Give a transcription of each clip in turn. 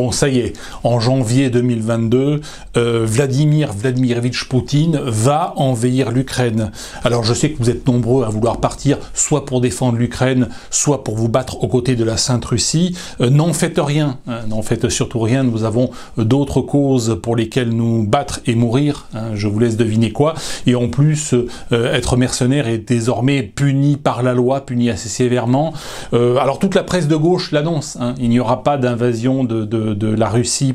Bon, ça y est, en janvier 2022, Vladimir Vladimirovitch Poutine va envahir l'Ukraine. Alors je sais que vous êtes nombreux à vouloir partir soit pour défendre l'Ukraine, soit pour vous battre aux côtés de la Sainte Russie. N'en faites rien, hein, n'en faites surtout rien, nous avons d'autres causes pour lesquelles nous battre et mourir, hein, je vous laisse deviner quoi. Et en plus, être mercenaire est désormais puni par la loi, puni assez sévèrement. Alors toute la presse de gauche l'annonce, hein, il n'y aura pas d'invasion de la Russie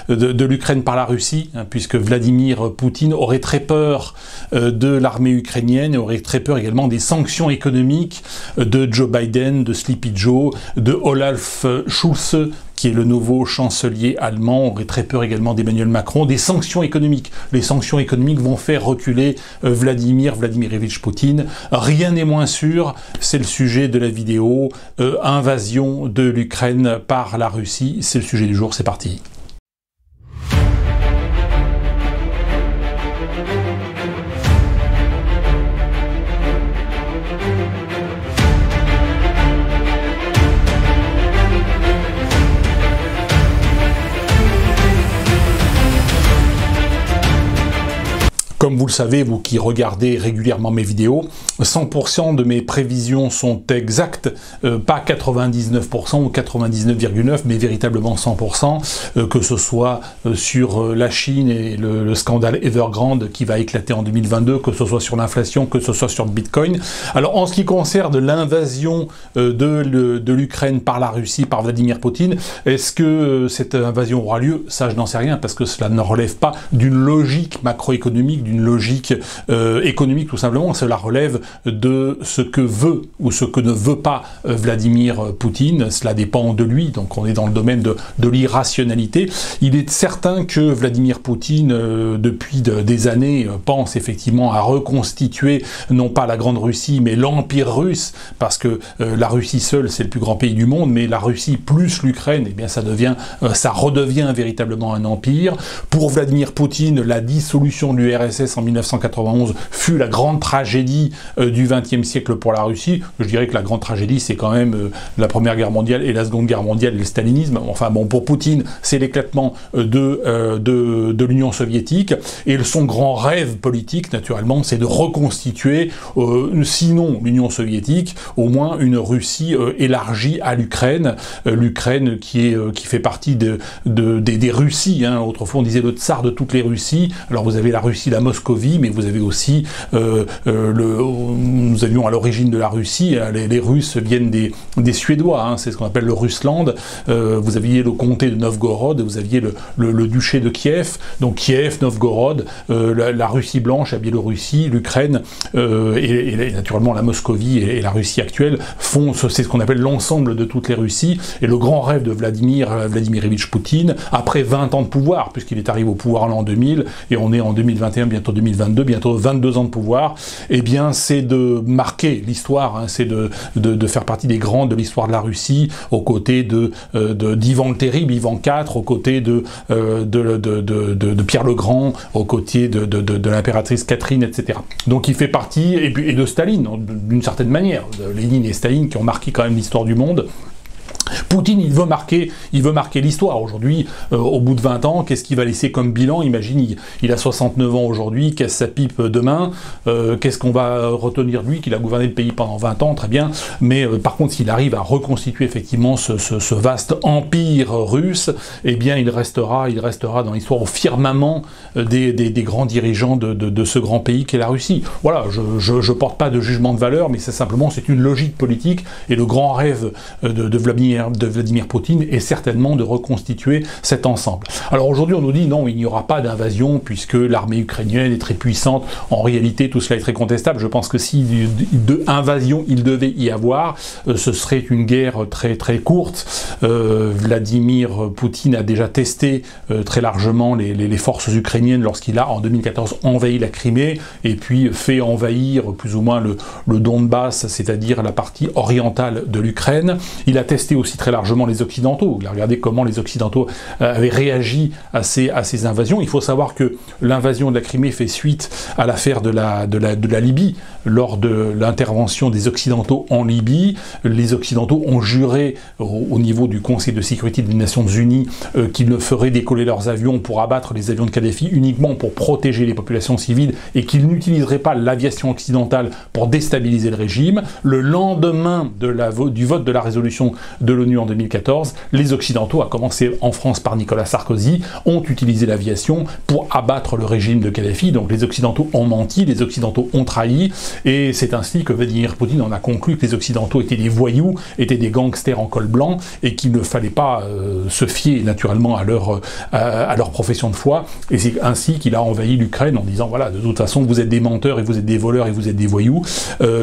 de l'Ukraine par la Russie, hein, puisque Vladimir Poutine aurait très peur de l'armée ukrainienne et aurait très peur également des sanctions économiques de Joe Biden, de Sleepy Joe, de Olaf Scholz, qui est le nouveau chancelier allemand, aurait très peur également d'Emmanuel Macron, des sanctions économiques. Les sanctions économiques vont faire reculer Vladimirovitch Poutine. Rien n'est moins sûr, c'est le sujet de la vidéo, invasion de l'Ukraine par la Russie, c'est le sujet du jour, c'est parti. Comme vous le savez, vous qui regardez régulièrement mes vidéos, 100% de mes prévisions sont exactes, pas 99% ou 99,9%, mais véritablement 100%, que ce soit sur la Chine et le scandale Evergrande qui va éclater en 2022, que ce soit sur l'inflation, que ce soit sur le Bitcoin. Alors en ce qui concerne l'invasion de l'Ukraine par la Russie, par Vladimir Poutine, est-ce que cette invasion aura lieu? Ça, je n'en sais rien, parce que cela ne relève pas d'une logique macroéconomique, d'une logique économique tout simplement, cela relève de ce que veut ou ce que ne veut pas Vladimir Poutine, cela dépend de lui, donc on est dans le domaine de l'irrationalité. Il est certain que Vladimir Poutine, depuis des années, pense effectivement à reconstituer non pas la Grande Russie, mais l'Empire russe, parce que la Russie seule, c'est le plus grand pays du monde, mais la Russie plus l'Ukraine, eh bien ça redevient véritablement un empire. Pour Vladimir Poutine, la dissolution de l'URSS en 1991 fut la grande tragédie du XXe siècle pour la Russie. Je dirais que la grande tragédie, c'est quand même la Première Guerre mondiale et la Seconde Guerre mondiale et le stalinisme. Enfin bon, pour Poutine, c'est l'éclatement de l'Union soviétique. Et son grand rêve politique, naturellement, c'est de reconstituer, sinon l'Union soviétique, au moins une Russie élargie à l'Ukraine. L'Ukraine qui fait partie des Russies. Hein. Autrefois, on disait le tsar de toutes les Russies. Alors vous avez la Russie, la Moscovie, mais vous avez aussi, nous avions à l'origine de la Russie, les Russes viennent des Suédois, hein, c'est ce qu'on appelle le Russland, vous aviez le comté de Novgorod, vous aviez le duché de Kiev, donc Kiev, Novgorod, la Russie blanche, la Biélorussie, l'Ukraine, et naturellement la Moscovie et la Russie actuelle c'est ce qu'on appelle l'ensemble de toutes les Russies, et le grand rêve de Vladimirovitch Poutine, après 20 ans de pouvoir, puisqu'il est arrivé au pouvoir en l'an 2000, et on est en 2021, bientôt 2022, bientôt 22 ans de pouvoir, eh bien c'est de marquer l'histoire, hein, c'est de faire partie des grands de l'histoire de la Russie, aux côtés d'Ivan le Terrible, Ivan IV, aux côtés de Pierre le Grand, aux côtés de l'impératrice Catherine, etc. Donc il fait partie, et de Staline, d'une certaine manière, de Lénine et Staline qui ont marqué quand même l'histoire du monde. Poutine, il veut marquer l'histoire. Aujourd'hui, au bout de 20 ans, qu'est-ce qu'il va laisser comme bilan? Imagine, il a 69 ans aujourd'hui, casse sa pipe demain, qu'est-ce qu'on va retenir de lui? Qu'il a gouverné le pays pendant 20 ans, très bien, mais par contre, s'il arrive à reconstituer effectivement ce vaste empire russe, eh bien, il restera dans l'histoire au firmament des grands dirigeants de ce grand pays qu'est la Russie. Voilà, je porte pas de jugement de valeur, mais c'est une logique politique, et le grand rêve de Vladimir Poutine est certainement de reconstituer cet ensemble. Alors aujourd'hui on nous dit non, il n'y aura pas d'invasion puisque l'armée ukrainienne est très puissante. En réalité tout cela est très contestable. Je pense que si d'invasion il devait y avoir, ce serait une guerre très très courte. Vladimir Poutine a déjà testé très largement les forces ukrainiennes lorsqu'il a en 2014 envahi la Crimée et puis fait envahir plus ou moins le Donbass, c'est-à-dire la partie orientale de l'Ukraine. Il a testé aussi très largement les Occidentaux. Il a regardé comment les Occidentaux avaient réagi à ces invasions. Il faut savoir que l'invasion de la Crimée fait suite à l'affaire de la Libye. lors de l'intervention des Occidentaux en Libye. Les Occidentaux ont juré au niveau du Conseil de sécurité des Nations Unies qu'ils ne feraient décoller leurs avions pour abattre les avions de Kadhafi uniquement pour protéger les populations civiles et qu'ils n'utiliseraient pas l'aviation occidentale pour déstabiliser le régime. Le lendemain du vote de la résolution de l'ONU en 2014, les Occidentaux, à commencer en France par Nicolas Sarkozy, ont utilisé l'aviation pour abattre le régime de Kadhafi. Donc les Occidentaux ont menti, les Occidentaux ont trahi, et c'est ainsi que Vladimir Poutine en a conclu que les Occidentaux étaient des voyous, étaient des gangsters en col blanc, et qu'il ne fallait pas se fier naturellement à leur profession de foi, et c'est ainsi qu'il a envahi l'Ukraine en disant voilà, de toute façon vous êtes des menteurs et vous êtes des voleurs et vous êtes des voyous,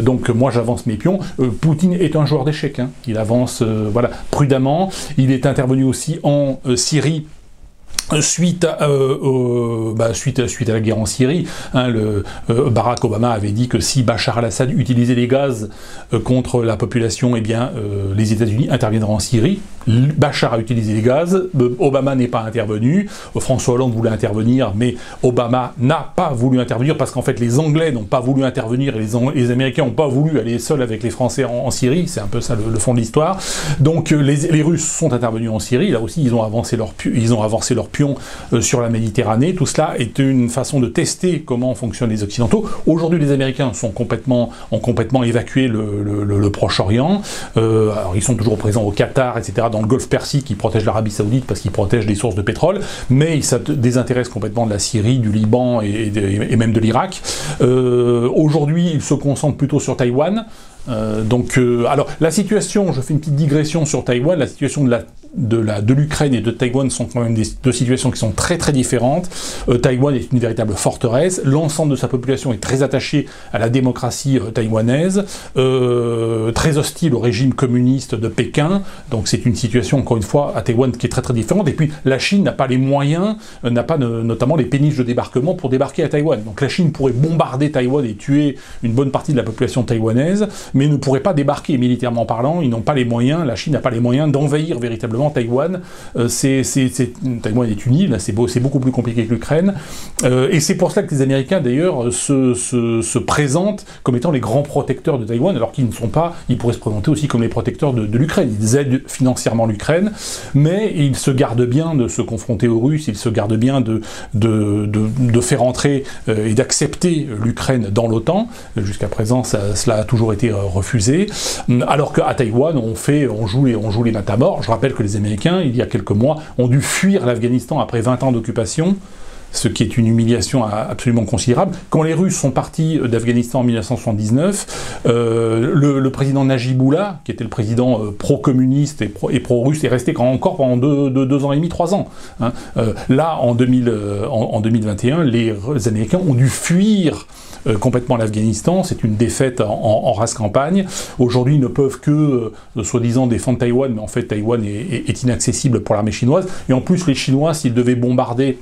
donc moi j'avance mes pions. Poutine est un joueur d'échecs, hein. Il avance voilà, prudemment. Il est intervenu aussi en Syrie suite à la guerre en Syrie, hein, Barack Obama avait dit que si Bachar al-Assad utilisait les gaz contre la population, eh bien les États-Unis interviendront en Syrie. Bachar a utilisé les gaz, Obama n'est pas intervenu, François Hollande voulait intervenir, mais Obama n'a pas voulu intervenir parce qu'en fait les Anglais n'ont pas voulu intervenir et les Américains n'ont pas voulu aller seuls avec les Français en Syrie, c'est un peu ça le fond de l'histoire. Donc les Russes sont intervenus en Syrie, là aussi ils ont avancé leur pion sur la Méditerranée. Tout cela est une façon de tester comment fonctionnent les Occidentaux. Aujourd'hui les Américains ont complètement évacué le Proche-Orient, alors ils sont toujours présents au Qatar, etc., dans le Golfe Persique, qui protège l'Arabie Saoudite parce qu'ils protègent des sources de pétrole, mais ils se désintéressent complètement de la Syrie, du Liban et même de l'Irak. Aujourd'hui, ils se concentrent plutôt sur Taïwan. Alors la situation, je fais une petite digression sur Taïwan, la situation de l'Ukraine et de Taïwan sont quand même deux situations qui sont très très différentes. Taïwan est une véritable forteresse, l'ensemble de sa population est très attachée à la démocratie taïwanaise, très hostile au régime communiste de Pékin, donc c'est une situation encore une fois à Taïwan qui est très très différente, et puis la Chine n'a pas les moyens, n'a pas notamment les péniches de débarquement pour débarquer à Taïwan. Donc la Chine pourrait bombarder Taïwan et tuer une bonne partie de la population taïwanaise, mais ne pourrait pas débarquer militairement parlant, ils n'ont pas les moyens, la Chine n'a pas les moyens d'envahir véritablement Taïwan. Taïwan est une île, c'est beaucoup plus compliqué que l'Ukraine, et c'est pour cela que les Américains d'ailleurs se présentent comme étant les grands protecteurs de Taïwan, alors qu'ils ne sont pas, ils pourraient se présenter aussi comme les protecteurs de l'Ukraine, ils aident financièrement l'Ukraine, mais ils se gardent bien de se confronter aux Russes, ils se gardent bien de faire entrer et d'accepter l'Ukraine dans l'OTAN. Jusqu'à présent cela a toujours été refusé, alors qu'à Taïwan on joue les matamors. Je rappelle que les Américains, il y a quelques mois, ont dû fuir l'Afghanistan après 20 ans d'occupation, ce qui est une humiliation absolument considérable. Quand les Russes sont partis d'Afghanistan en 1979, le président Najibullah, qui était le président pro-communiste et pro-russe, est resté encore pendant 2 ans et demi, 3 ans. Hein. Là, en 2021, les Américains ont dû fuir complètement l'Afghanistan, c'est une défaite en race campagne. Aujourd'hui, ils ne peuvent que, soi-disant, défendre Taïwan, mais en fait, Taïwan est inaccessible pour l'armée chinoise. Et en plus, les Chinois, s'ils devaient bombarder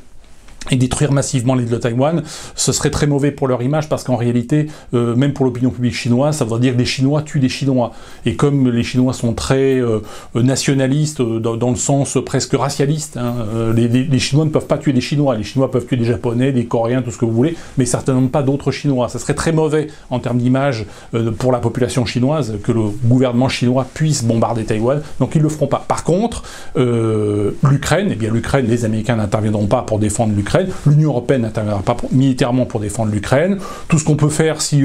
et détruire massivement l'île de Taïwan, ce serait très mauvais pour leur image, parce qu'en réalité, même pour l'opinion publique chinoise, ça voudrait dire que des Chinois tuent des Chinois. Et comme les Chinois sont très nationalistes, dans le sens presque racialiste, hein, les Chinois ne peuvent pas tuer des Chinois, les Chinois peuvent tuer des Japonais, des Coréens, tout ce que vous voulez, mais certainement pas d'autres Chinois. Ça serait très mauvais en termes d'image pour la population chinoise que le gouvernement chinois puisse bombarder Taïwan, donc ils ne le feront pas. Par contre, l'Ukraine, eh bien l'Ukraine, les Américains n'interviendront pas pour défendre l'Ukraine, l'Union européenne n'interviendra pas militairement pour défendre l'Ukraine. Tout ce qu'on peut faire si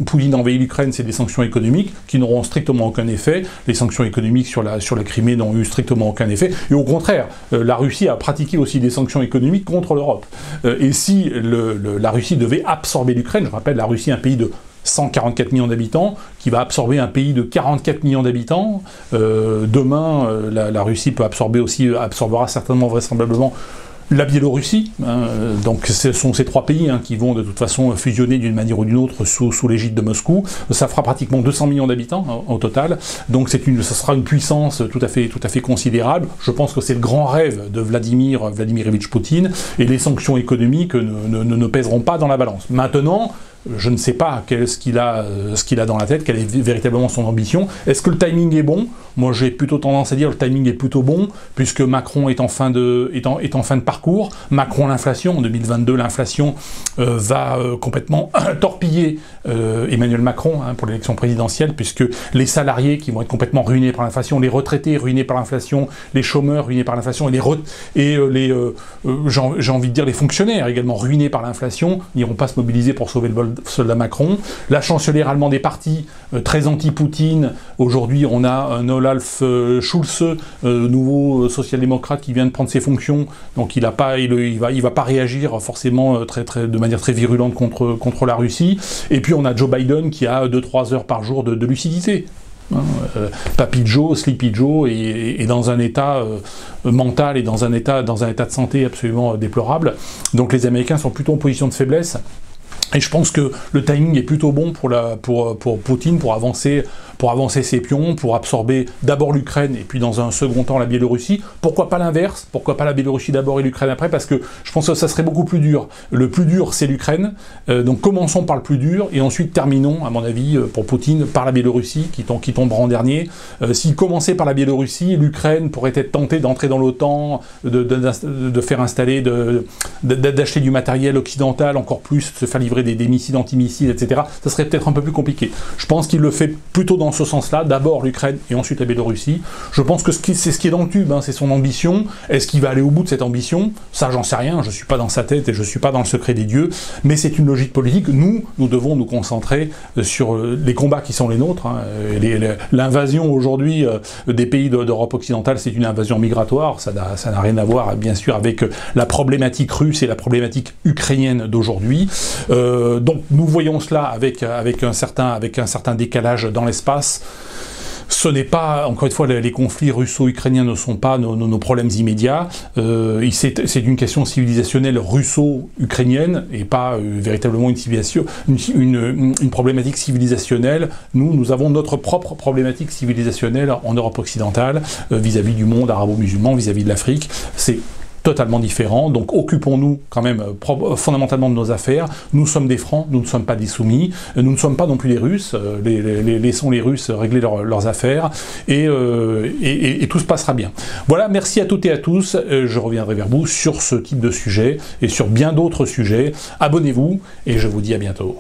Poutine envahit l'Ukraine, c'est des sanctions économiques qui n'auront strictement aucun effet. Les sanctions économiques sur la Crimée n'ont eu strictement aucun effet. Et au contraire, la Russie a pratiqué aussi des sanctions économiques contre l'Europe. Et si la Russie devait absorber l'Ukraine, je rappelle, la Russie est un pays de 144 millions d'habitants, qui va absorber un pays de 44 millions d'habitants. Demain, la Russie absorbera certainement, vraisemblablement, la Biélorussie, hein, donc ce sont ces 3 pays qui vont de toute façon fusionner d'une manière ou d'une autre sous l'égide de Moscou. Ça fera pratiquement 200 millions d'habitants au total, donc ça sera une puissance tout à fait considérable. Je pense que c'est le grand rêve de Vladimirovitch Poutine, et les sanctions économiques ne pèseront pas dans la balance. Maintenant, Je ne sais pas ce qu'il a dans la tête, quelle est véritablement son ambition. Est-ce que le timing est bon? Moi, j'ai plutôt tendance à dire que le timing est plutôt bon, puisque Macron est en fin de parcours. Macron, l'inflation, en 2022, l'inflation va complètement torpiller Emmanuel Macron pour l'élection présidentielle, puisque les salariés qui vont être complètement ruinés par l'inflation, les retraités ruinés par l'inflation, les chômeurs ruinés par l'inflation, j'ai envie de dire les fonctionnaires également ruinés par l'inflation, n'iront pas se mobiliser pour sauver le soldat Macron. La chancelière allemande est partie, très anti-Poutine. Aujourd'hui, on a un Olaf Scholz, nouveau social-démocrate qui vient de prendre ses fonctions, donc il va pas réagir forcément de manière très virulente contre la Russie. Et puis on a Joe Biden qui a 2-3 heures par jour de lucidité. Papy Joe, Sleepy Joe est dans un état mental et dans un état de santé absolument déplorable. Donc les Américains sont plutôt en position de faiblesse. Et je pense que le timing est plutôt bon pour Poutine, pour avancer ses pions, pour absorber d'abord l'Ukraine et puis dans un second temps la Biélorussie. Pourquoi pas l'inverse? Pourquoi pas la Biélorussie d'abord et l'Ukraine après? Parce que je pense que ça serait beaucoup plus dur. Le plus dur, c'est l'Ukraine. Donc commençons par le plus dur et ensuite terminons, à mon avis, pour Poutine, par la Biélorussie qui tombera en dernier. S'il commençait par la Biélorussie, l'Ukraine pourrait être tentée d'entrer dans l'OTAN, de faire installer, d'acheter du matériel occidental encore plus, de se faire livrer des missiles antimissiles, etc. Ça serait peut-être un peu plus compliqué. Je pense qu'il le fait plutôt dans ce sens-là, d'abord l'Ukraine et ensuite la Biélorussie. Je pense que c'est ce qui est dans le tube, c'est son ambition. Est-ce qu'il va aller au bout de cette ambition? Ça, j'en sais rien, je suis pas dans sa tête et je suis pas dans le secret des dieux, mais c'est une logique politique. Nous devons nous concentrer sur les combats qui sont les nôtres. L'invasion aujourd'hui des pays d'Europe occidentale, c'est une invasion migratoire, ça n'a rien à voir, bien sûr, avec la problématique russe et la problématique ukrainienne d'aujourd'hui. Donc nous voyons cela avec un certain décalage dans l'espace. Ce n'est pas, encore une fois, les conflits russo-ukrainiens ne sont pas nos problèmes immédiats. C'est une question civilisationnelle russo-ukrainienne et pas véritablement une problématique civilisationnelle. Nous avons notre propre problématique civilisationnelle en Europe occidentale vis-à-vis du monde arabo-musulman, vis-à-vis de l'Afrique. C'est totalement différent, donc occupons-nous quand même fondamentalement de nos affaires. Nous sommes des Francs, nous ne sommes pas des soumis, nous ne sommes pas non plus les Russes, laissons les Russes régler leurs affaires, et tout se passera bien. Voilà, merci à toutes et à tous, je reviendrai vers vous sur ce type de sujet, et sur bien d'autres sujets. Abonnez-vous, et je vous dis à bientôt.